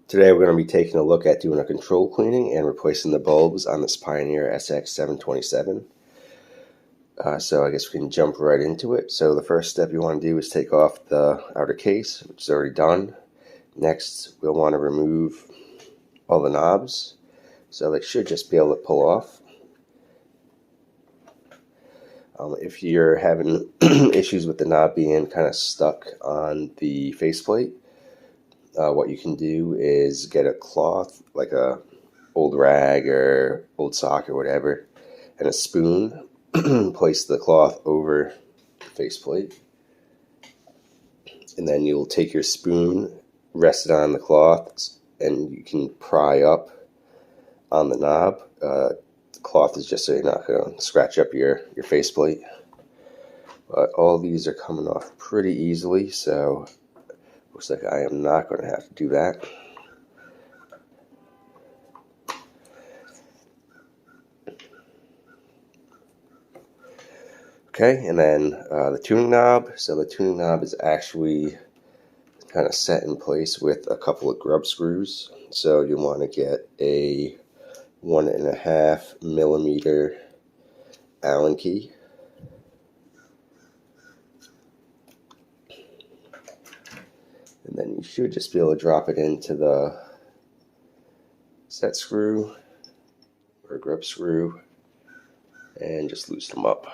Today we're going to be taking a look at doing a control cleaning and replacing the bulbs on this Pioneer SX-727. So I guess we can jump right into it. So the first step you want to do is take off the outer case, which is already done. Next, we'll want to remove all the knobs. So they should just be able to pull off. If you're having issues with the knob being kind of stuck on the faceplate, what you can do is get a cloth, like a old rag or old sock or whatever, and a spoon. Place the cloth over the faceplate, and then you'll take your spoon, rest it on the cloth, and you can pry up on the knob. The cloth is just so you're not going to scratch up your faceplate. But all these are coming off pretty easily, so looks like I am not going to have to do that. Okay, and then the tuning knob. So the tuning knob is actually kind of set in place with a couple of grub screws. So you want to get a 1.5 millimeter Allen key. And then you should just be able to drop it into the set screw or grub screw and just loosen them up.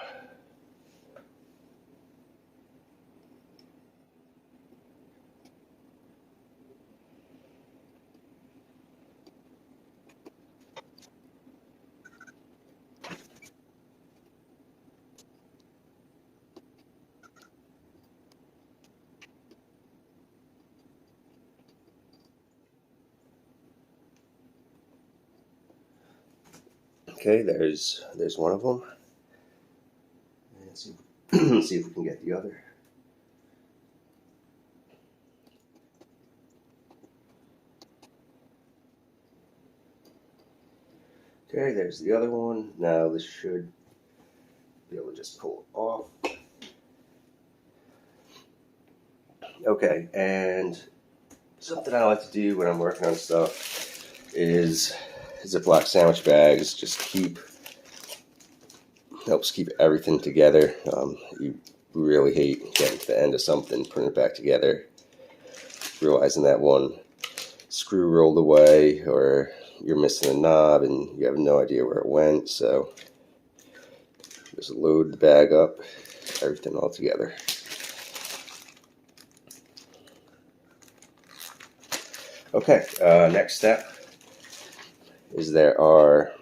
Okay, there's one of them. Let's see if we can get the other. Okay, there's the other one. Now this should be able to just pull it off. Okay, and something I like to do when I'm working on stuff is Ziploc sandwich bags. Just helps keep everything together. You really hate getting to the end of something, putting it back together, realizing that one screw rolled away, or you're missing a knob and you have no idea where it went. So just load the bag up, everything all together. Okay, next step is there are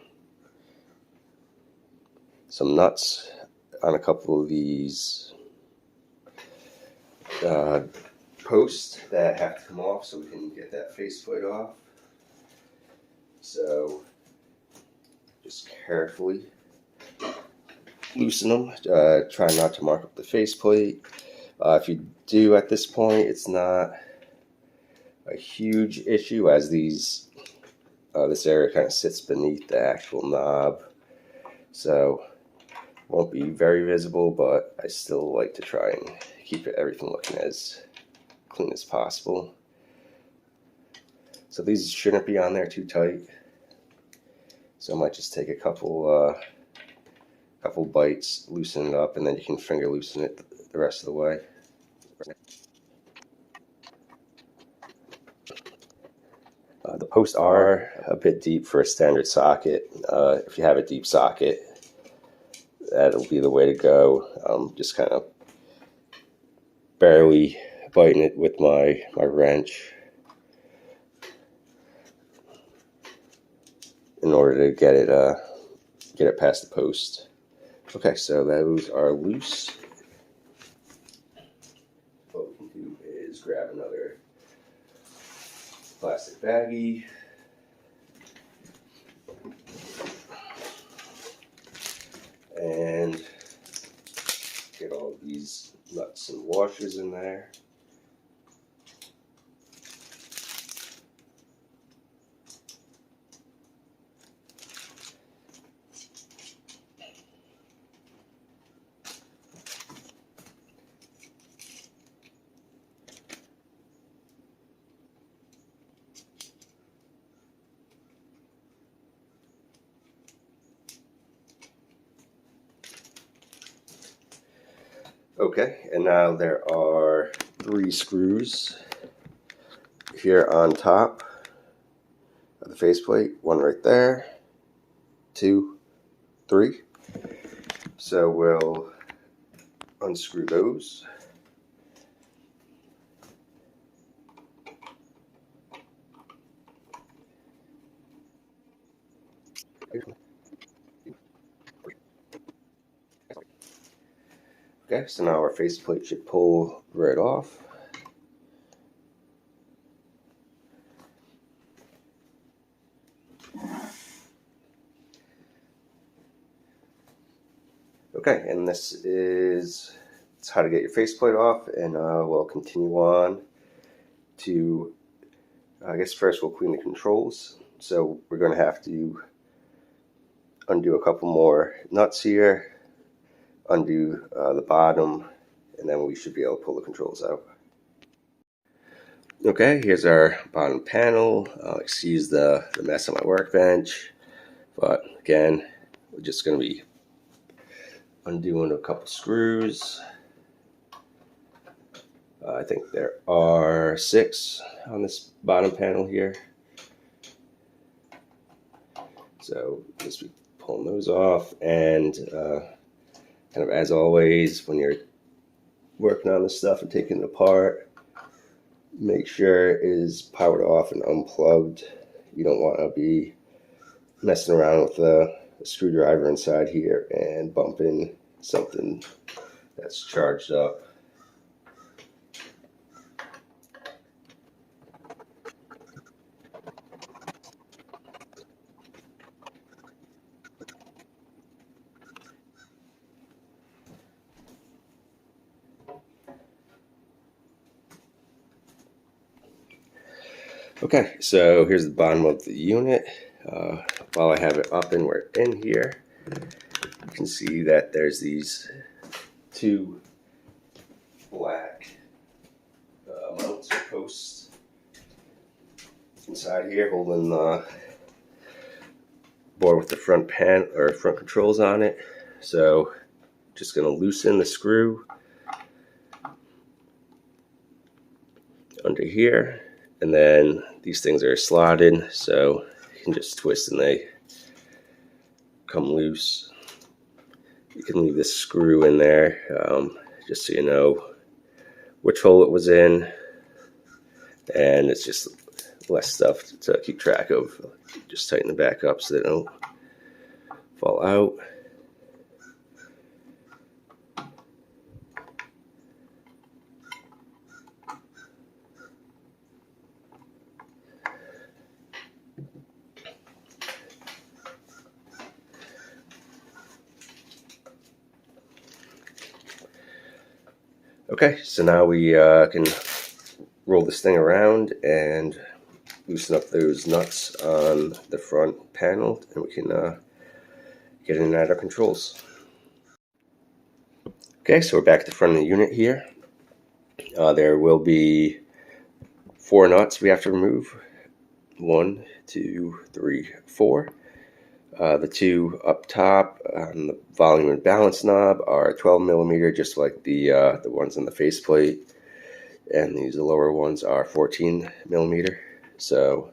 some nuts on a couple of these posts that have to come off so we can get that faceplate off. So just carefully loosen them. Try not to mark up the faceplate. If you do at this point, it's not a huge issue, as this area kind of sits beneath the actual knob, so won't be very visible, but I still like to try and keep everything looking as clean as possible. So these shouldn't be on there too tight, so I might just take a couple bites, loosen it up, and then you can finger loosen it the rest of the way. The posts are a bit deep for a standard socket. If you have a deep socket, that'll be the way to go. Just kind of barely biting it with my wrench in order to get it past the post. Okay, so those are loose. What we can do is grab another plastic baggie, and get all these nuts and washers in there. Okay, and now there are 3 screws here on top of the faceplate. One right there, 2, 3. So we'll unscrew those. Okay, so now our faceplate should pull right off. Okay, and this is how to get your faceplate off, and we'll continue on to, I guess first we'll clean the controls. So we're going to have to undo a couple more nuts here, undo the bottom, and then we should be able to pull the controls out. Okay, here's our bottom panel. Excuse the mess on my workbench, but again, we're just going to be undoing a couple screws. I think there are 6 on this bottom panel here. So just be pulling those off, and kind of as always, when you're working on this stuff and taking it apart, make sure it is powered off and unplugged. You don't want to be messing around with a screwdriver inside here and bumping something that's charged up. Okay, so here's the bottom of the unit. While I have it up and we're in here, you can see that there's these 2 black mounts or posts inside here holding the board with the front front controls on it. So just going to loosen the screw under here, and then these things are slotted, so you can just twist and they come loose. You can leave this screw in there just so you know which hole it was in, and it's just less stuff to keep track of. Just tighten it back up so they don't fall out. Okay, so now we can roll this thing around and loosen up those nuts on the front panel, and we can get in and out our controls. Okay, so we're back at the front of the unit here. There will be 4 nuts we have to remove. 1, 2, 3, 4. The 2 up top on the volume and balance knob are 12 millimeter, just like the ones on the faceplate, and these lower ones are 14 millimeter. So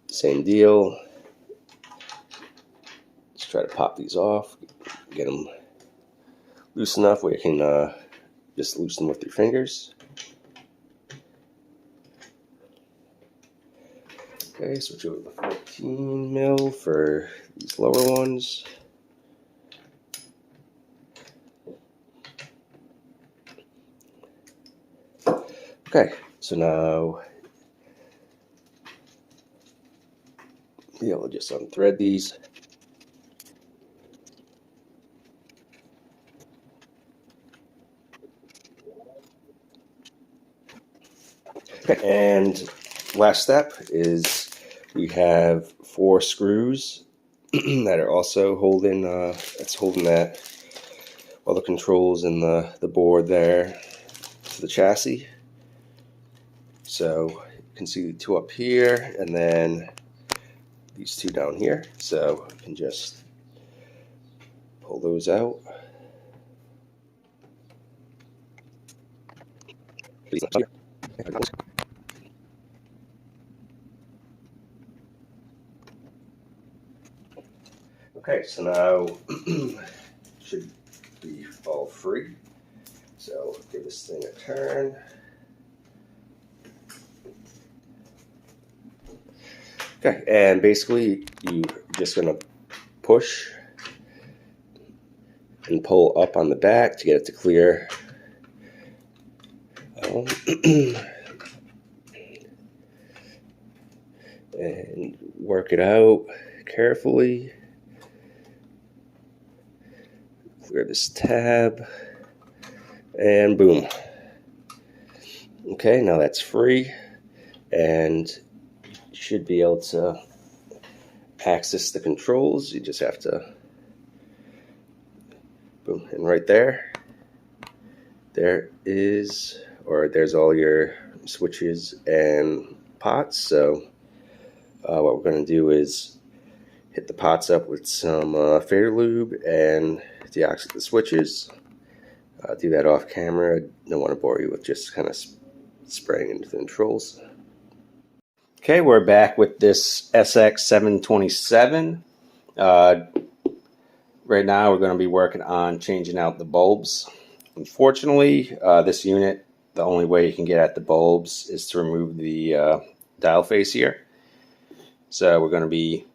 same deal. Let's try to pop these off, get them loose enough where you can just loosen with your fingers. Okay, switch over to the 14 mil for these lower ones. Okay, so now be able to just unthread these. Okay, and last step is we have 4 screws that are also holding that all the controls and the board there to the chassis. So you can see the 2 up here, and then these 2 down here. So you can just pull those out. Okay, so now should be all free. So give this thing a turn. Okay, and basically you're just going to push and pull up on the back to get it to clear. And work it out carefully. Clear this tab, and boom. Okay, now that's free, and you should be able to access the controls. You just have to, boom, and right there, there's all your switches and pots. So what we're going to do is hit the pots up with some Faderlude and Deoxit the switches. Do that off camera. I don't want to bore you with just kind of spraying into the controls. Okay, we're back with this SX-727. Right now we're going to be working on changing out the bulbs. Unfortunately, this unit, the only way you can get at the bulbs is to remove the dial face here. So we're going to be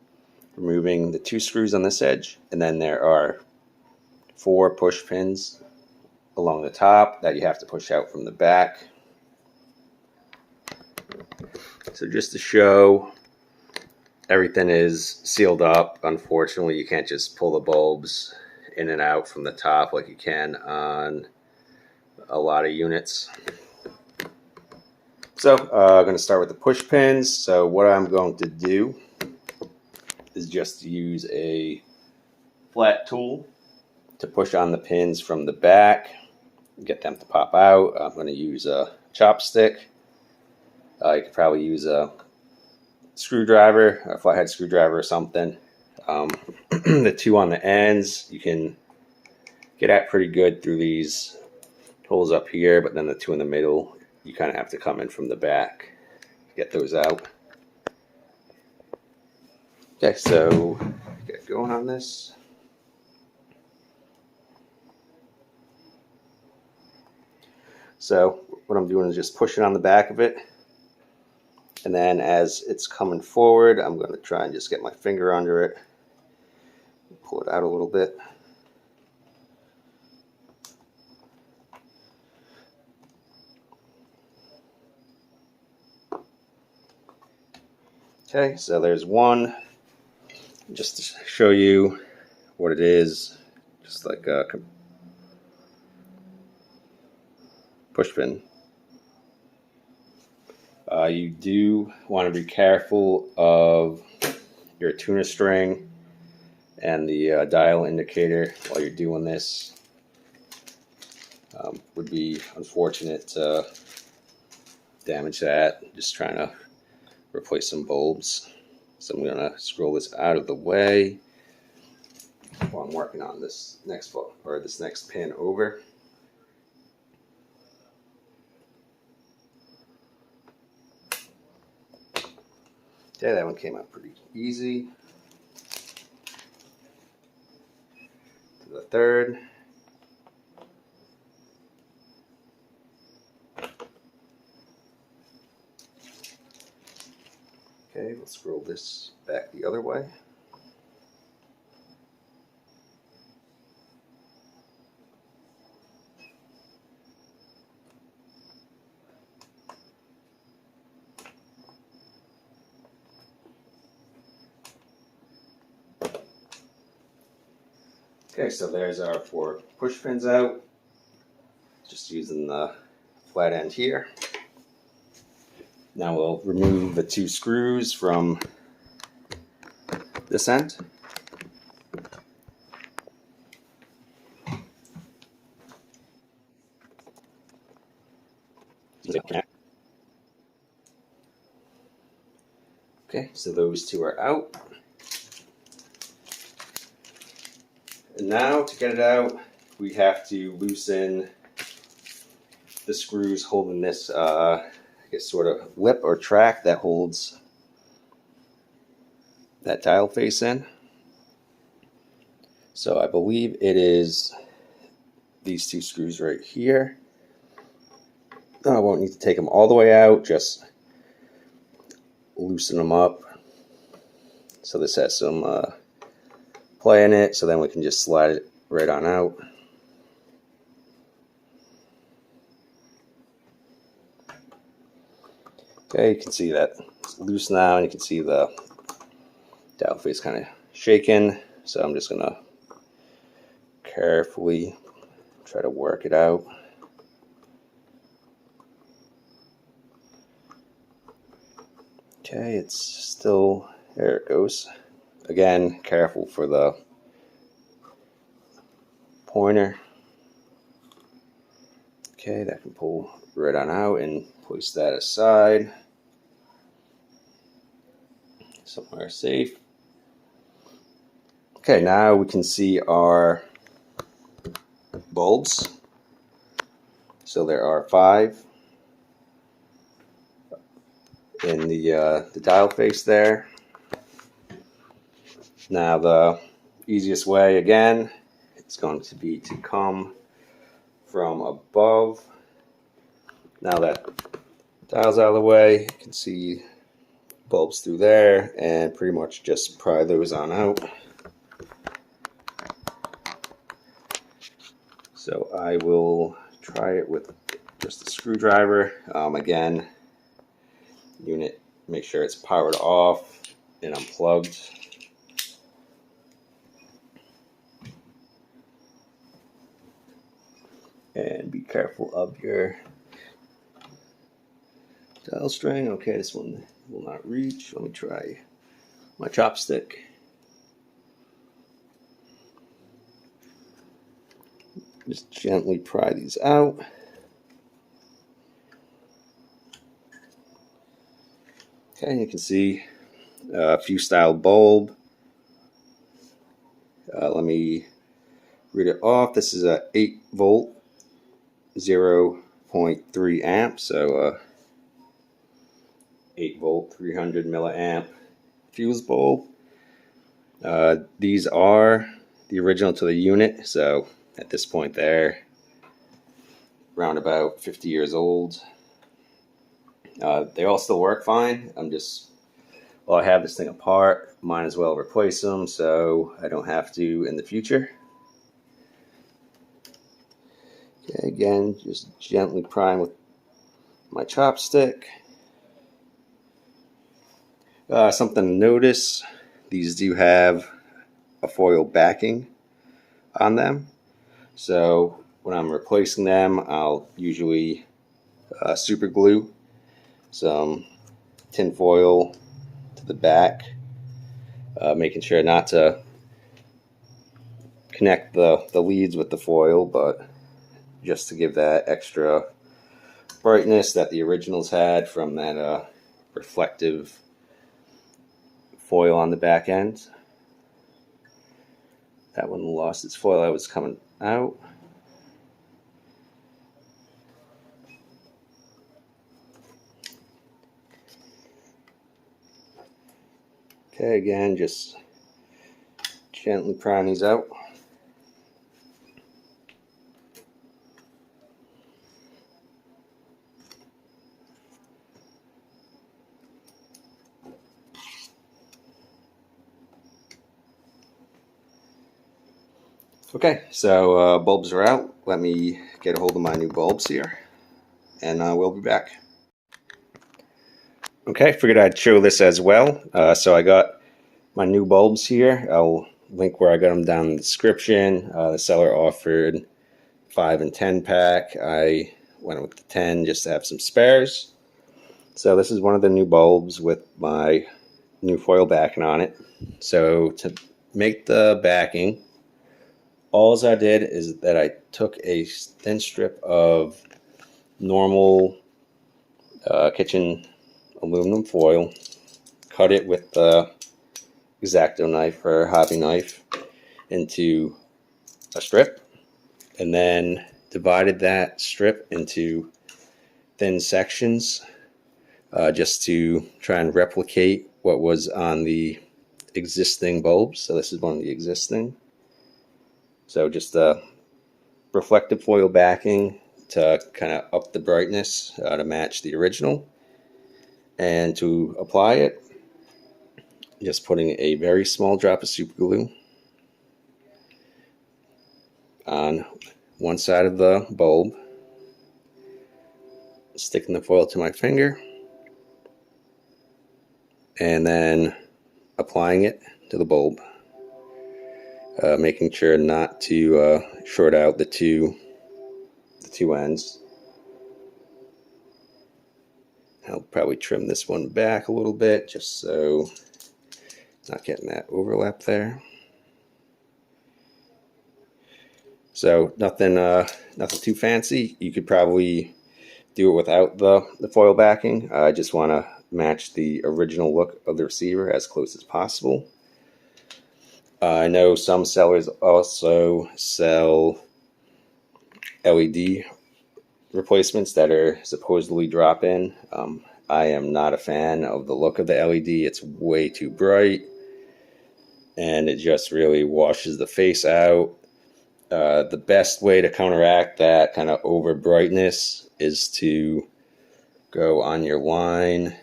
removing the 2 screws on this edge, and then there are 4 push pins along the top that you have to push out from the back. So just to show, everything is sealed up. Unfortunately, you can't just pull the bulbs in and out from the top like you can on a lot of units. So I'm going to start with the push pins. So what I'm going to do is just use a flat tool to push on the pins from the back, get them to pop out. I'm going to use a chopstick. You could probably use a screwdriver, a flathead screwdriver or something. The 2 on the ends you can get at pretty good through these holes up here, but then the 2 in the middle you kind of have to come in from the back to get those out. Okay, so get going on this. So what I'm doing is just pushing on the back of it, and then as it's coming forward, I'm going to try and just get my finger under it, pull it out a little bit. Okay, so there's one, just to show you what it is, just like a push pin. You do want to be careful of your tuner string and the dial indicator while you're doing this. Would be unfortunate to damage that. Just trying to replace some bulbs. So I'm going to scroll this out of the way while I'm working on this next pin over. Okay, that one came out pretty easy. To the third. Okay, let's scroll this back the other way. Okay, so there's our 4 push pins out. Just using the flat end here. Now we'll remove the 2 screws from this end. Okay, so those 2 are out. And now to get it out, we have to loosen the screws holding this, I guess, sort of lip or track that holds that dial face in. So I believe it is these two screws right here. I won't need to take them all the way out, just loosen them up. So this has some play in it, so then we can just slide it right on out. Okay, you can see that it's loose now, and you can see the dial face kind of shaking. So I'm just gonna carefully try to work it out. Okay, it's still, there it goes. Again, careful for the pointer. Okay, that can pull right on out, and place that aside somewhere safe. Okay, now we can see our bulbs. So there are 5 in the dial face there. Now the easiest way, again, it's going to be to come from above. Now that dial's out of the way, you can see bulbs through there, and pretty much just pry those on out. So I will try it with just a screwdriver. Again, unit, make sure it's powered off and unplugged. And be careful of your dial string. Okay, this one will not reach. Let me try my chopstick. Just gently pry these out. Okay, you can see a few style bulb. Let me read it off. This is a 8 volt, 0.3 amp. So 8 volt, 300 milliamp fuse bulb. These are the original to the unit. So at this point they're around about 50 years old. They all still work fine. Well, I have this thing apart, might as well replace them so I don't have to in the future. Okay, again, just gently prime with my chopstick. Something to notice, these do have a foil backing on them. So when I'm replacing them, I'll usually super glue some tin foil to the back, making sure not to connect the leads with the foil, but just to give that extra brightness that the originals had from that reflective foil on the back end. That one lost its foil. That was coming out. Okay, again, just gently prying these out. Okay, so bulbs are out. Let me get a hold of my new bulbs here, and we'll be back. Okay, figured I'd show this as well. So I got my new bulbs here. I'll link where I got them down in the description. The seller offered 5 and 10 pack. I went with the 10 just to have some spares. So this is one of the new bulbs with my new foil backing on it. So to make the backing, all I did is that I took a thin strip of normal kitchen aluminum foil, cut it with the X-Acto knife or hobby knife into a strip, and then divided that strip into thin sections just to try and replicate what was on the existing bulbs. So this is one of the existing. So just a reflective foil backing to kind of up the brightness to match the original. And to apply it, just putting a very small drop of super glue on one side of the bulb, sticking the foil to my finger, and then applying it to the bulb, making sure not to short out the two ends. I'll probably trim this one back a little bit just so not getting that overlap there. So nothing too fancy. You could probably do it without the foil backing. I just want to match the original look of the receiver as close as possible. I know some sellers also sell LED replacements that are supposedly drop-in. I am not a fan of the look of the LED. It's way too bright, and it just really washes the face out. The best way to counteract that kind of over brightness is to go on your line,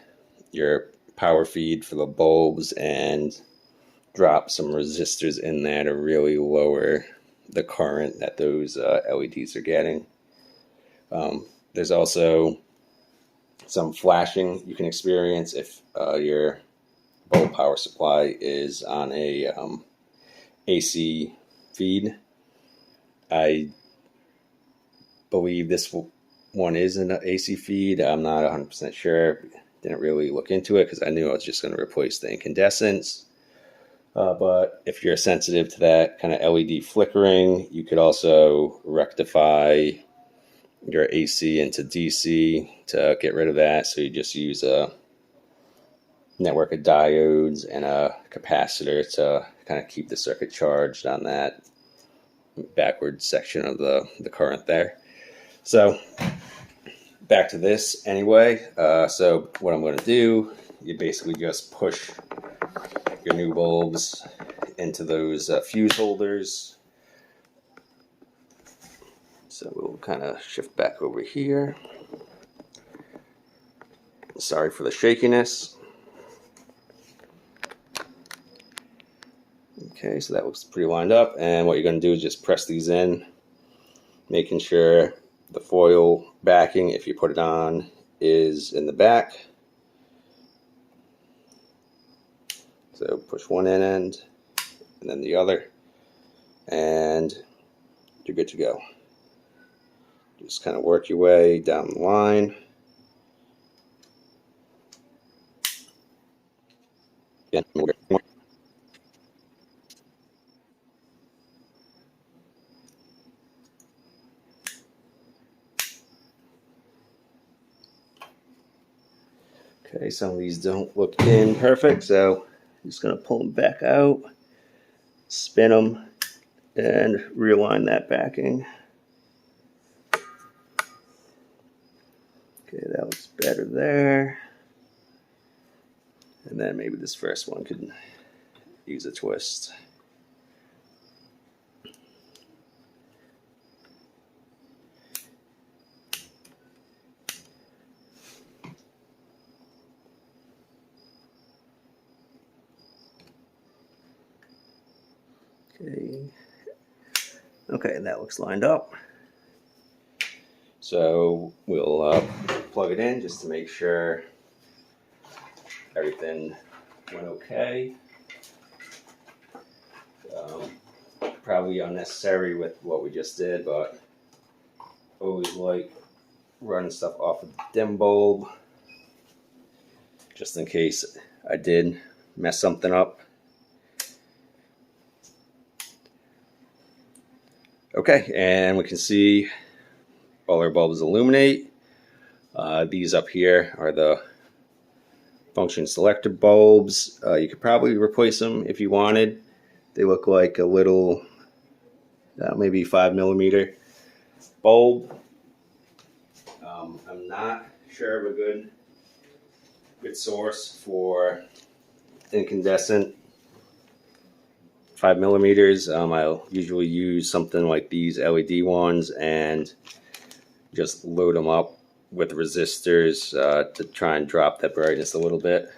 your power feed for the bulbs, and drop some resistors in there to really lower the current that those LEDs are getting. There's also some flashing you can experience if your bulb power supply is on a AC feed. I believe this one is an AC feed. I'm not 100% sure. Didn't really look into it because I knew I was just going to replace the incandescents. But if you're sensitive to that kind of LED flickering, you could also rectify your AC into DC to get rid of that. So you just use a network of diodes and a capacitor to kind of keep the circuit charged on that backward section of the current there. So back to this anyway. So what I'm going to do, you basically just push your new bulbs into those fuse holders. So we'll kind of shift back over here. Sorry for the shakiness. Okay, so that looks pretty lined up, and what you're going to do is just press these in, making sure the foil backing, if you put it on, is in the back. So push one end and then the other, and you're good to go. Just kind of work your way down the line. Okay, some of these don't look in perfect, so I'm just going to pull them back out, spin them, and realign that backing. Okay, that looks better there. And then maybe this first one could use a twist. Okay, that looks lined up. So we'll plug it in just to make sure everything went okay. Probably unnecessary with what we just did, but always like running stuff off of the dim bulb just in case I did mess something up. Okay, and we can see all our bulbs illuminate. These up here are the function selector bulbs. You could probably replace them if you wanted. They look like a little, maybe 5mm bulb. I'm not sure of a good source for incandescent 5 millimeters. I'll usually use something like these LED ones and just load them up with resistors to try and drop that brightness a little bit.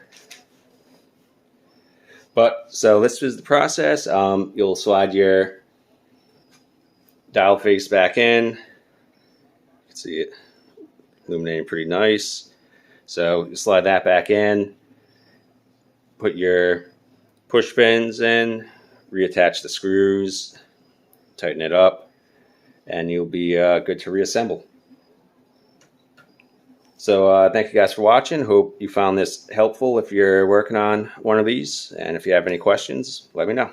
But so this is the process. You'll slide your dial face back in. You can see it illuminating pretty nice. So you slide that back in, put your push pins in, reattach the screws, tighten it up, and you'll be good to reassemble. So thank you guys for watching. Hope you found this helpful if you're working on one of these. And if you have any questions, let me know.